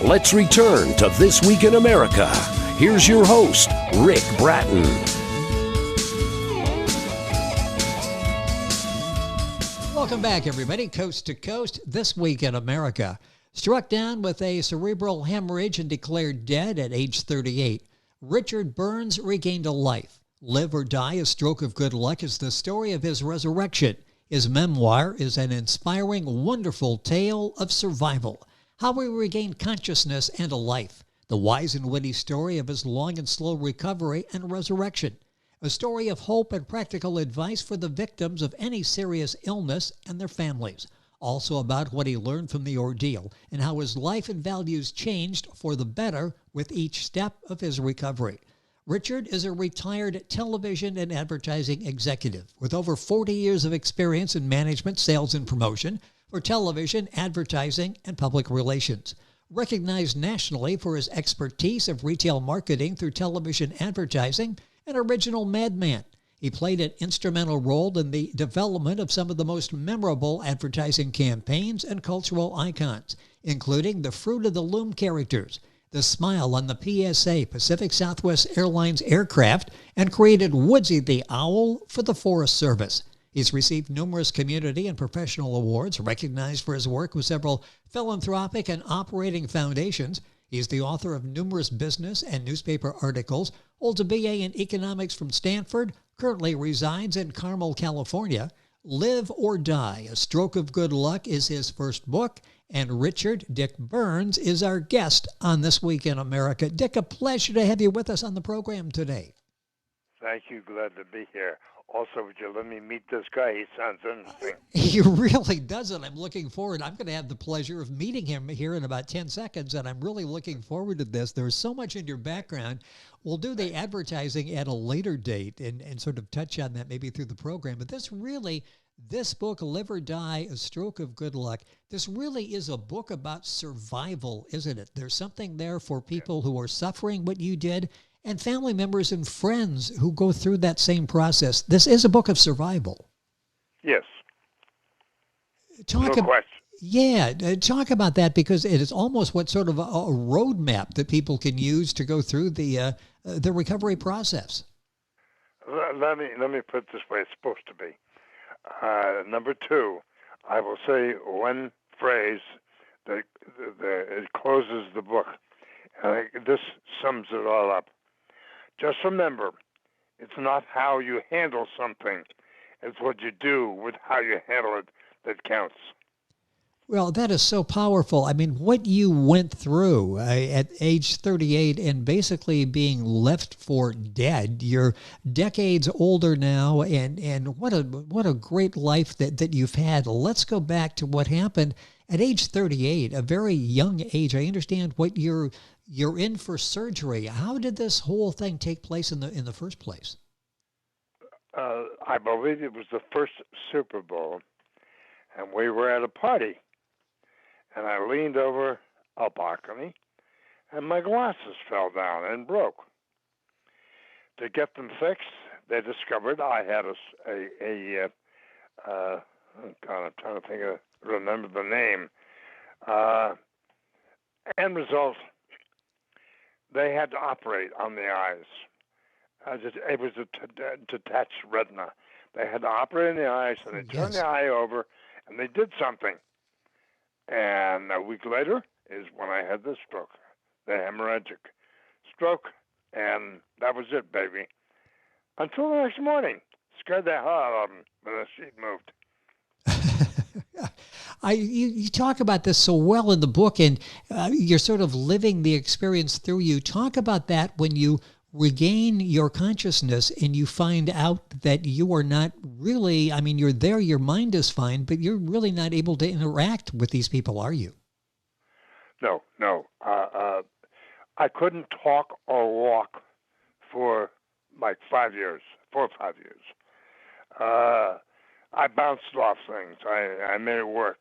Let's return to This Week in America. Here's your host, Rick Bratton. Welcome back, everybody. Coast to Coast, This Week in America. Struck down with a cerebral hemorrhage and declared dead at age 38, Richard Burns regained a life. Live or Die, A Stroke of Good Luck is the story of his resurrection. His memoir is an inspiring, wonderful tale of survival, how he regained consciousness and a life, the wise and witty story of his long and slow recovery and resurrection, a story of hope and practical advice for the victims of any serious illness and their families, also about what he learned from the ordeal and how his life and values changed for the better with each step of his recovery. Richard is a retired television and advertising executive with over 40 years of experience in management, sales, and promotion for television, advertising, and public relations. Recognized nationally for his expertise of retail marketing through television advertising, an original madman. He played an instrumental role in the development of some of the most memorable advertising campaigns and cultural icons, including the Fruit of the Loom characters, the smile on the PSA, Pacific Southwest Airlines aircraft, and created Woodsy the Owl for the Forest Service. He's received numerous community and professional awards, recognized for his work with several philanthropic and operating foundations. He's the author of numerous business and newspaper articles, holds a BA in economics from Stanford, currently resides in Carmel, California. Live or Die, A Stroke of Good Luck is his first book, and Richard Dick Burns is our guest on This Week in America. Dick, a pleasure to have you with us on the program today. Thank you. Glad to be here. Also, would you let me meet this guy? He sounds interesting. He really doesn't. I'm looking forward. I'm going to have the pleasure of meeting him here in about 10 seconds, and I'm really looking forward to this. There's so much in your background. We'll do the advertising at a later date and sort of touch on that maybe through the program. But this book, Live or Die, A Stroke of Good Luck, this really is a book about survival, isn't it? There's something there for people who are suffering what you did, and family members and friends who go through that same process. This is a book of survival. Yes. Talk about that, because it is almost what sort of a roadmap that people can use to go through the recovery process. Let me put it this way. It's supposed to be. Number two, I will say one phrase that it closes the book. This sums it all up. Just remember, it's not how you handle something, it's what you do with how you handle it that counts. Well, that is so powerful. I mean, what you went through at age 38 and basically being left for dead. You're decades older now, and what a great life that you've had. Let's go back to what happened at age 38, a very young age. I understand what you're in for surgery. How did this whole thing take place in the first place? I believe it was the first Super Bowl, and we were at a party. And I leaned over a balcony, and my glasses fell down and broke. To get them fixed, they discovered I had I'm trying to remember the name. End result, they had to operate on the eyes. It was a detached retina. They had to operate on the eyes, and they turned the eye over, and they did something. And a week later is when I had the stroke, the hemorrhagic stroke, and that was it, baby. Until the next morning. Scared the hell out of them when the sheet moved. You talk about this so well in the book, and you're sort of living the experience through you. Talk about that when you regain your consciousness and you find out that you are not really, I mean, you're there, your mind is fine, but you're really not able to interact with these people, are you? No. I couldn't talk or walk for like 4 or 5 years. I bounced off things. I made it work.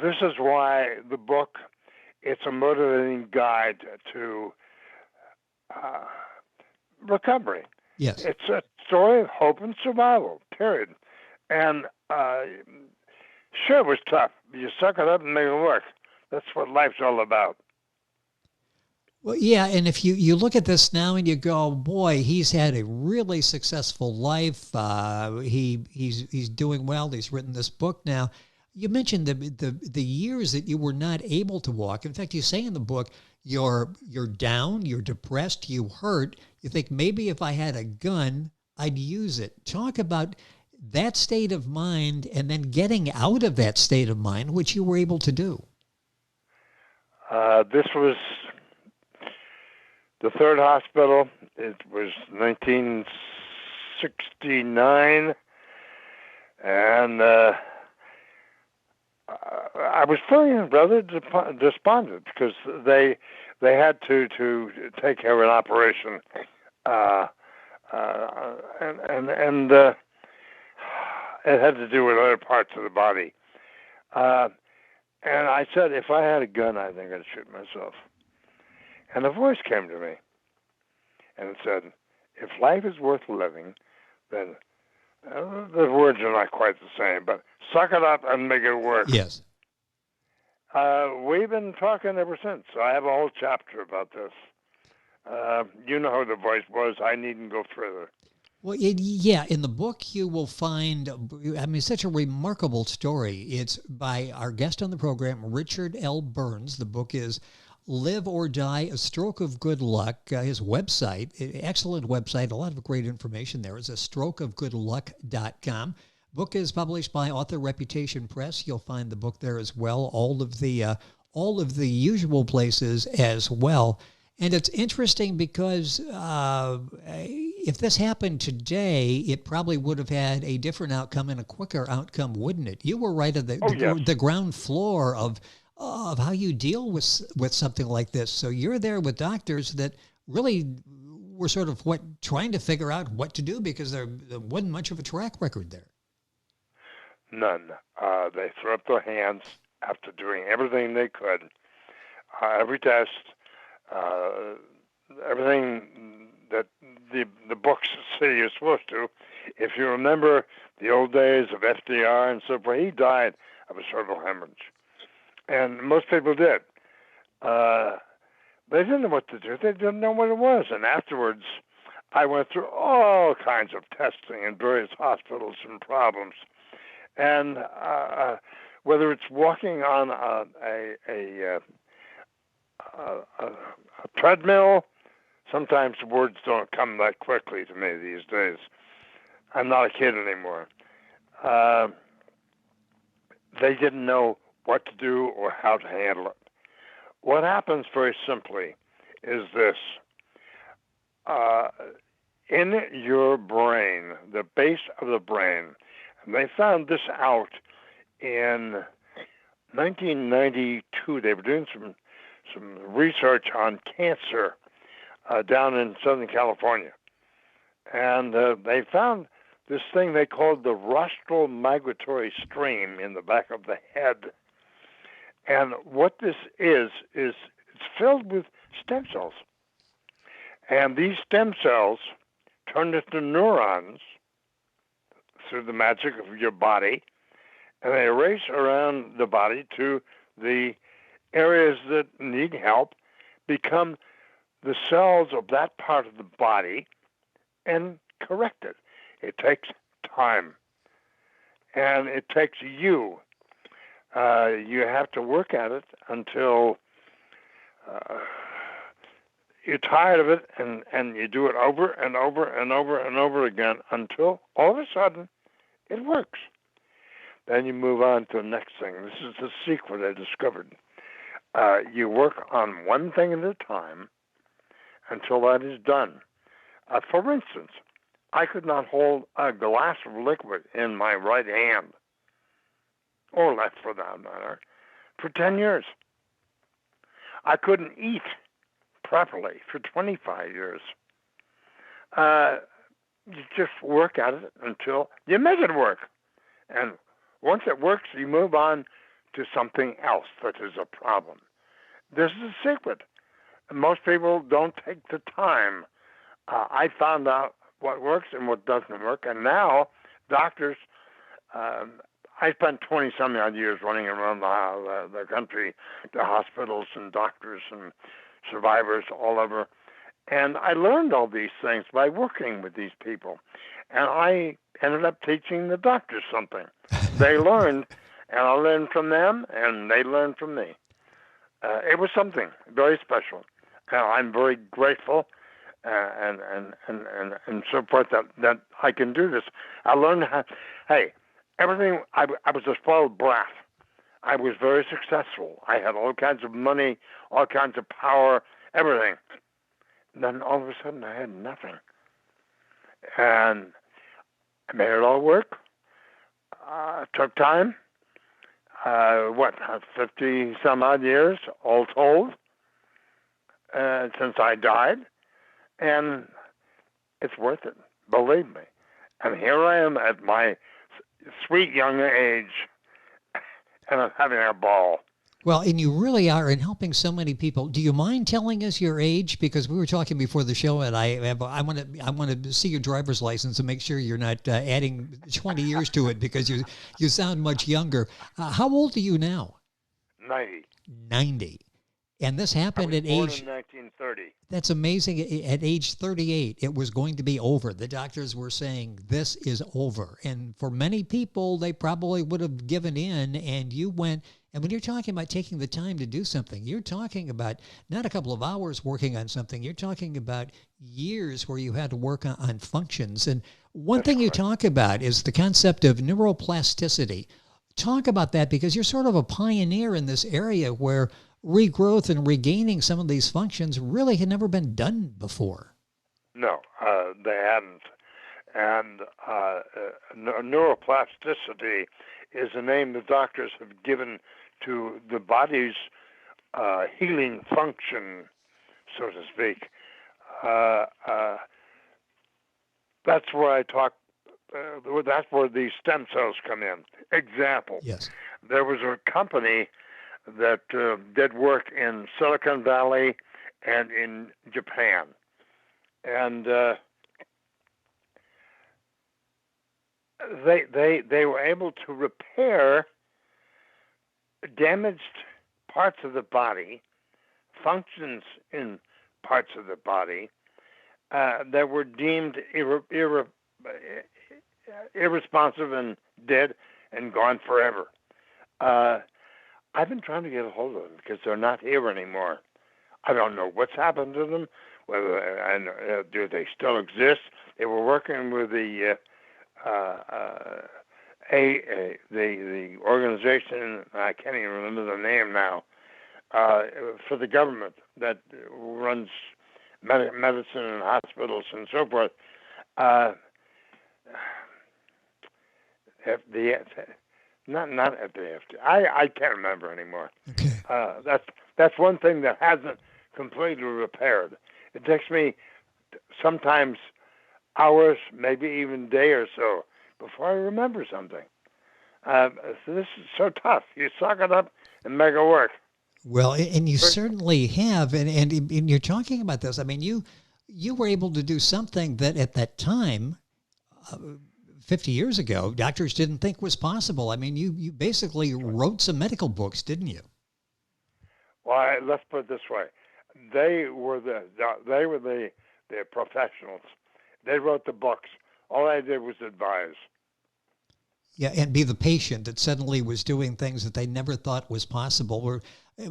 This is why the book, it's a motivating guide to recovery. Yes. It's a story of hope and survival, period. And sure, it was tough. You suck it up and make it work. That's what life's all about. Well, yeah, and if you look at this now and you go, boy, he's had a really successful life. He's doing well. He's written this book now. You mentioned the years that you were not able to walk. In fact, you say in the book, you're down, you're depressed, you hurt. You think maybe if I had a gun, I'd use it. Talk about that state of mind and then getting out of that state of mind, which you were able to do. This was the third hospital. It was 1969, and I was feeling rather despondent because they had to take care of an operation, and it had to do with other parts of the body. And I said, if I had a gun, I think I'd shoot myself. And a voice came to me, and it said, if life is worth living, then the words are not quite the same, but suck it up and make it work. Yes. We've been talking ever since. I have a whole chapter about this. You know who the voice was. I needn't go further. Well, yeah, in the book you will find, I mean, such a remarkable story. It's by our guest on the program, Richard L. Burns. The book is Live or Die, A Stroke of Good Luck. His website, excellent website, a lot of great information there, is astrokeofgoodluck.com. Book is published by Author Reputation Press. You'll find the book there as well, all of the usual places as well. And it's interesting because if this happened today, it probably would have had a different outcome and a quicker outcome, wouldn't it? You were right at the ground floor of how you deal with something like this. So you're there with doctors that really were sort of trying to figure out what to do because there wasn't much of a track record there. None. They threw up their hands after doing everything they could, every test. Everything that the books say you're supposed to. If you remember the old days of FDR and so forth, he died of a cerebral hemorrhage. And most people did. They didn't know what to do. They didn't know what it was. And afterwards, I went through all kinds of testing in various hospitals and problems. And whether it's walking on a treadmill, sometimes the words don't come that quickly to me these days. I'm not a kid anymore. They didn't know what to do or how to handle it. What happens very simply is this. In your brain, the base of the brain, and they found this out in 1992. They were doing some research on cancer down in Southern California. And they found this thing they called the rostral migratory stream in the back of the head. And what this is it's filled with stem cells. And these stem cells turn into neurons through the magic of your body, and they race around the body to the areas that need help, become the cells of that part of the body, and correct it. It takes time, and it takes you. You have to work at it until you're tired of it, and you do it over and over and over and over again until all of a sudden it works. Then you move on to the next thing. This is the secret I discovered. You work on one thing at a time until that is done. For instance, I could not hold a glass of liquid in my right hand, or left for that matter, for 10 years. I couldn't eat properly for 25 years. You just work at it until you make it work. And once it works, you move on to something else that is a problem. This is a secret. Most people don't take the time. I found out what works and what doesn't work, and now doctors I spent 20-some odd years running around the country, the hospitals and doctors and survivors all over. And I learned all these things by working with these people. And I ended up teaching the doctors something. They learned, and I learned from them, and they learned from me. It was something very special. I'm very grateful and so forth that I can do this. I learned how, everything, I was a spoiled brat. I was very successful. I had all kinds of money, all kinds of power, everything. Then all of a sudden I had nothing. And I made it all work. It took time. 50 some odd years, all told, since I died. And it's worth it, believe me. And here I am at my sweet young age, and I'm having a ball. Well, and you really are, and helping so many people. Do you mind telling us your age? Because we were talking before the show, and I want to see your driver's license and make sure you're not adding 20 years to it, because you sound much younger. How old are you now? 90. 90. And this happened at born age... in 1930. That's amazing. At age 38, it was going to be over. The doctors were saying, this is over. And for many people, they probably would have given in, and you went... And when you're talking about taking the time to do something, you're talking about not a couple of hours working on something. You're talking about years where you had to work on functions. And one thing you talk about is the concept of neuroplasticity. Talk about that, because you're sort of a pioneer in this area where regrowth and regaining some of these functions really had never been done before. No, they hadn't. And neuroplasticity is a name the doctors have given to the body's healing function, so to speak. That's where I talk. That's where these stem cells come in. Example. Yes. There was a company that did work in Silicon Valley and in Japan, and they were able to repair damaged parts of the body, functions in parts of the body that were deemed irresponsive and dead and gone forever. I've been trying to get a hold of them because they're not here anymore. I don't know what's happened to them. Whether do they still exist? They were working with the organization, I can't even remember the name now, for the government that runs medicine and hospitals and so forth. Not at the FD. I can't remember anymore. Okay. That's one thing that hasn't completely repaired. It takes me sometimes hours, maybe even a day or so, before I remember something. So this is so tough. You suck it up and make it work. Well, and you certainly have, and you're talking about this. I mean, you were able to do something that at that time, 50 years ago, doctors didn't think was possible. I mean, you basically wrote some medical books, didn't you? Well, let's put it this way: they were the professionals. They wrote the books. All I did was advise. Yeah, and be the patient that suddenly was doing things that they never thought was possible. We're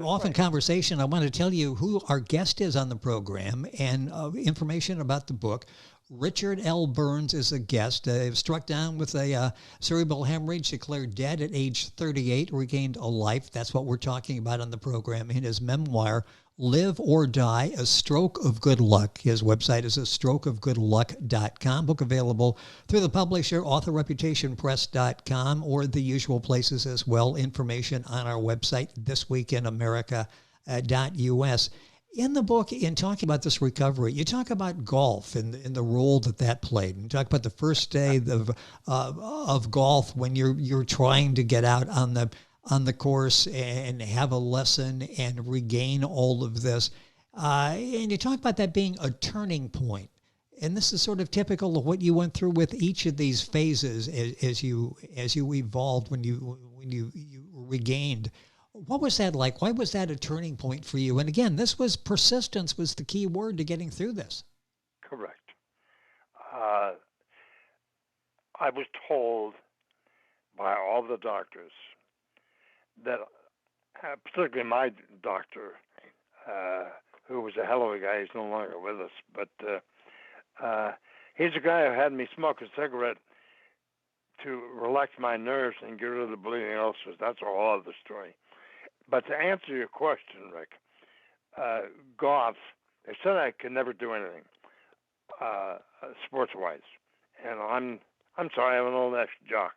often conversation. I want to tell you who our guest is on the program and information about the book. Richard L. Burns is a guest. Struck down with a cerebral hemorrhage, declared dead at age 38, regained a life. That's what we're talking about on the program in his memoir, Live or Die, A Stroke of Good Luck. His website is astrokeofgoodluck.com. Book available through the publisher, authorreputationpress.com, or the usual places as well. Information on our website, thisweekinamerica.us. In the book, in talking about this recovery, you talk about golf and the role that played. And you talk about the first day of golf when you're trying to get out on the course and have a lesson and regain all of this. And you talk about that being a turning point. And this is sort of typical of what you went through with each of these phases as you evolved when you regained. What was that like? Why was that a turning point for you? And again, this was persistence was the key word to getting through this. Correct. I was told by all the doctors that, particularly my doctor, who was a hell of a guy, he's no longer with us, but he's a guy who had me smoke a cigarette to relax my nerves and get rid of the bleeding ulcers. That's a whole other story. But to answer your question, Rick, golf, they said I could never do anything sports-wise. And I'm sorry, I'm an old ex-jock.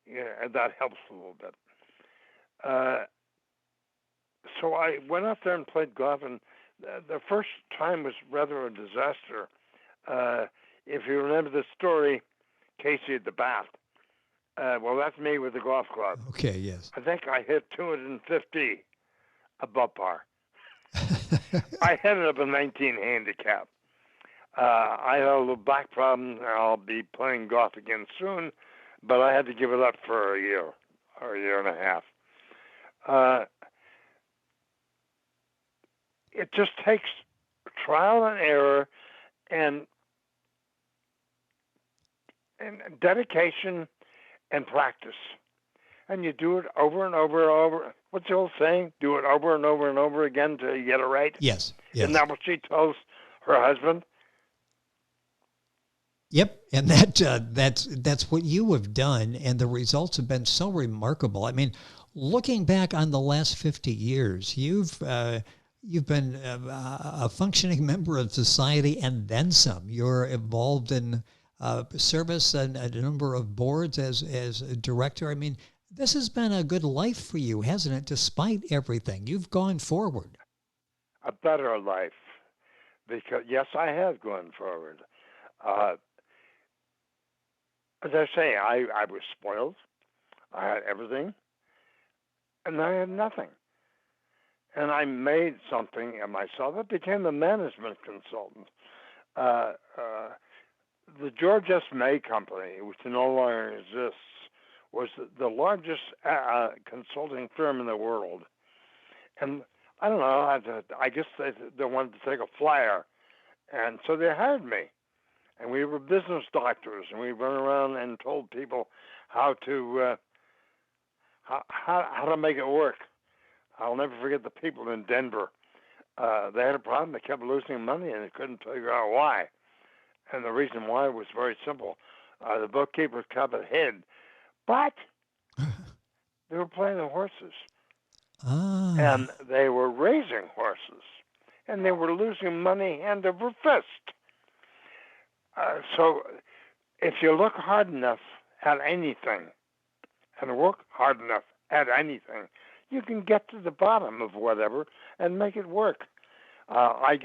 Yeah, that helps a little bit. So I went out there and played golf, and the first time was rather a disaster. If you remember the story, Casey at the bat, well, that's me with the golf club. Okay, yes. I think I hit 250 above par. I ended up a 19 handicap. I had a little back problem. I'll be playing golf again soon, but I had to give it up for a year or a year and a half. It just takes trial and error and dedication and practice. And you do it over and over and over. What's the old saying? Do it over and over and over again till you get it right? Yes. Isn't that what she tells her husband? Yep, and that's what you have done, and the results have been so remarkable. I mean, looking back on the last 50 years, you've been a functioning member of society and then some. You're involved in service and a number of boards as a director. I mean, this has been a good life for you, hasn't it? Despite everything, you've gone forward. A better life, because yes, I have gone forward. As I say, I was spoiled. I had everything, and I had nothing. And I made something of myself. I became a management consultant. The George S. May Company, which no longer exists, was the largest consulting firm in the world. And I don't know, I guess they wanted to take a flyer. And so they hired me. And we were business doctors, and we went around and told people how to how to make it work. I'll never forget the people in Denver. They had a problem. They kept losing money, and they couldn't figure out why. And the reason why was very simple. The bookkeeper kept it hid, but they were playing the horses. And they were raising horses, and they were losing money hand over fist. So if you look hard enough at anything and work hard enough at anything, you can get to the bottom of whatever and make it work. I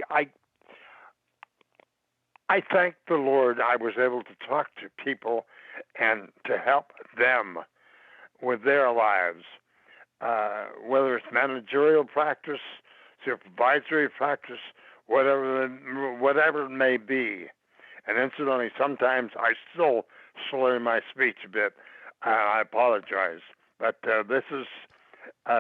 thank the Lord I was able to talk to people and to help them with their lives, whether it's managerial practice, supervisory practice, whatever it may be. And incidentally, sometimes I still slur my speech a bit. I apologize. But this is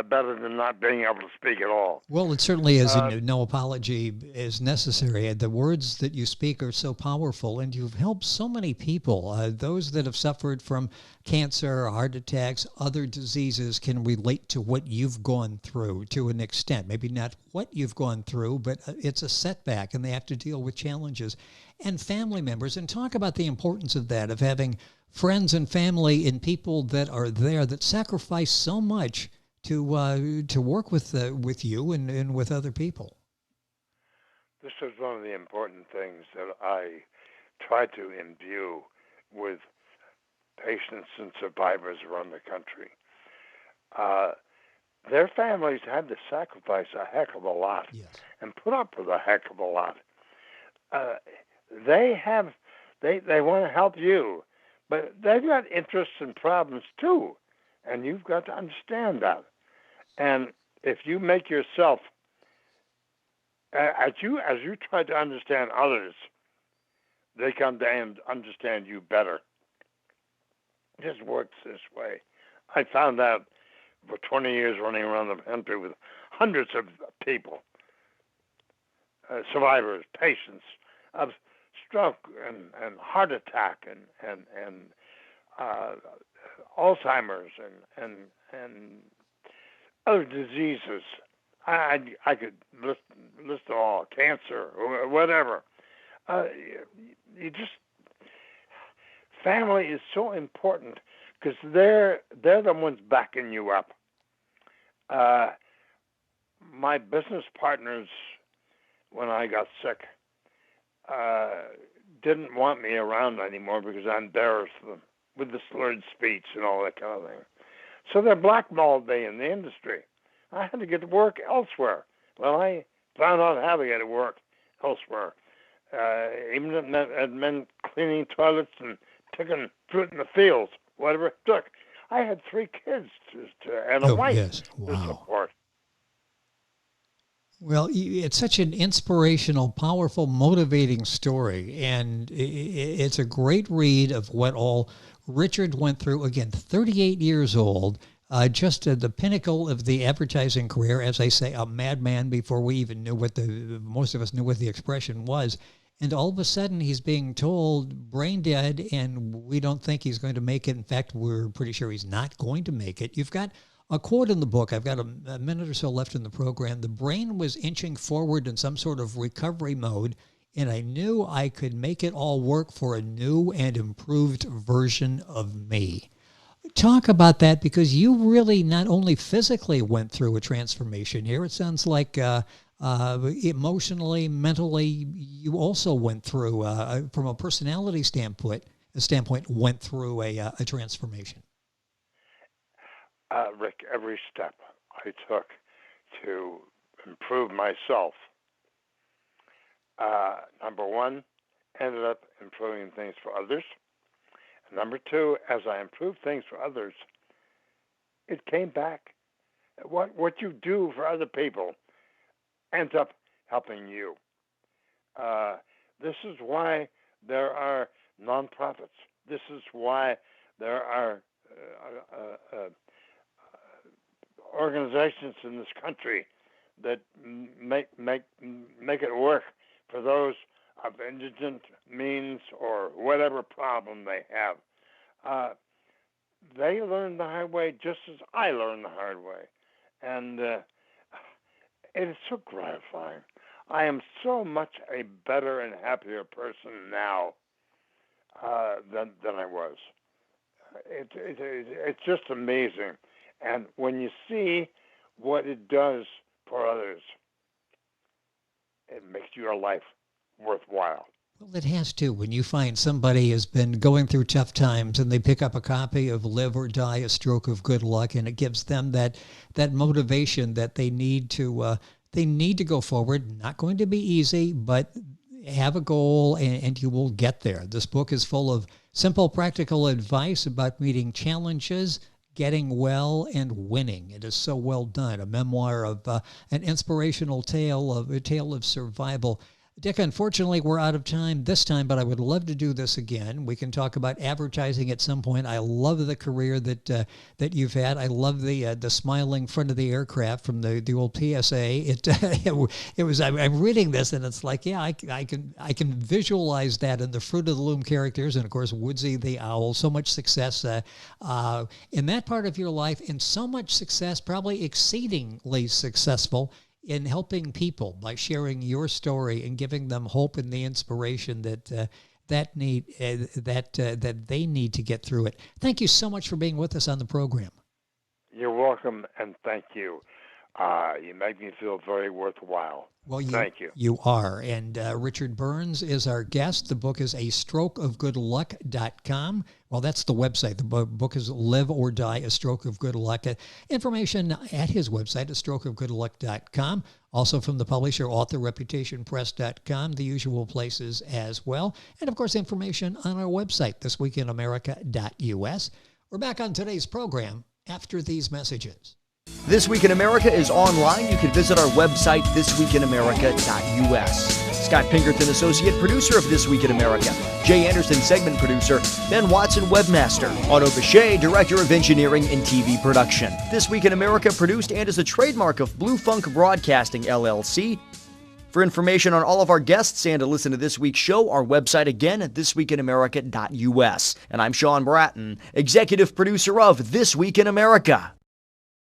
better than not being able to speak at all. Well, it certainly is. No apology is necessary. The words that you speak are so powerful, and you've helped so many people. Those that have suffered from cancer, heart attacks, other diseases can relate to what you've gone through to an extent. Maybe not what you've gone through, but it's a setback, and they have to deal with challenges. And family members, and talk about the importance of that, of having friends and family and people that are there that sacrifice so much to work with you and with other people. This is one of the important things that I try to imbue with patients and survivors around the country. Their families had to sacrifice a heck of a lot, yes, and put up with a heck of a lot. They want to help you, but they've got interests and problems too, and you've got to understand that. And if you make yourself, as you try to understand others, they come to understand you better. It just works this way. I found out for 20 years running around the country with hundreds of people, survivors, patients of stroke and heart attack and Alzheimer's and other diseases. I could list them all, cancer or whatever. Family is so important because they're the ones backing you up. My business partners, when I got sick, didn't want me around anymore because I embarrassed them with the slurred speech and all that kind of thing. So they blackballed me in the industry. I had to get to work elsewhere. Well, I found out how to get to work elsewhere. Even if it meant cleaning toilets and taking fruit in the fields, whatever it took. I had 3 kids and a wife to support. Well, it's such an inspirational, powerful, motivating story, and it's a great read of what all Richard went through. Again, 38 years old, just at the pinnacle of the advertising career, as I say, a madman before we even knew most of us knew what the expression was. And all of a sudden, he's being told brain dead, and we don't think he's going to make it. In fact, we're pretty sure he's not going to make it. You've got a quote in the book. I've got a minute or so left in the program. The brain was inching forward in some sort of recovery mode, and I knew I could make it all work for a new and improved version of me. Talk about that, because you really not only physically went through a transformation here, it sounds like emotionally, mentally, you also went through, from a personality standpoint, went through a transformation. Rick, every step I took to improve myself, number one, ended up improving things for others. And number two, as I improved things for others, it came back. What you do for other people ends up helping you. This is why there are nonprofits. This is why there are organizations in this country that make it work for those of indigent means or whatever problem they have. They learn the hard way just as I learned the hard way. And it is so gratifying. I am so much a better and happier person now than I was. It's just amazing. And when you see what it does for others, it makes your life worthwhile. Well, it has to. When you find somebody has been going through tough times and they pick up a copy of Live or Die, A Stroke of Good Luck, and it gives them that motivation that they need to go forward. Not going to be easy, but have a goal and you will get there. This book is full of simple, practical advice about meeting challenges, getting well, and winning. It is so well done. A memoir of an inspirational tale of survival. Dick, unfortunately, we're out of time this time, but I would love to do this again. We can talk about advertising at some point. I love the career that you've had. I love the smiling front of the aircraft from the old PSA. It was. I'm reading this, and it's like, yeah, I can visualize that in the Fruit of the Loom characters, and of course Woodsy the owl. So much success in that part of your life, and so much success, probably exceedingly successful, in helping people by sharing your story and giving them hope and the inspiration that they need to get through it. Thank you so much for being with us on the program. You're welcome, and thank you. You make me feel very worthwhile. Well, thank you. You are. And Richard Burns is our guest. The book is astrokeofgoodluck.com. Well, that's the website. The book is Live or Die, A Stroke of Good Luck. Information at his website, astrokeofgoodluck.com. Also from the publisher, authorreputationpress.com, the usual places as well. And, of course, information on our website, thisweekinamerica.us. We're back on today's program after these messages. This Week in America is online. You can visit our website, thisweekinamerica.us. Scott Pinkerton, associate producer of This Week in America. Jay Anderson, segment producer. Ben Watson, webmaster. Otto Bechet, director of engineering and TV production. This Week in America produced and is a trademark of Blue Funk Broadcasting, LLC. For information on all of our guests and to listen to this week's show, our website again at thisweekinamerica.us. And I'm Sean Bratton, executive producer of This Week in America.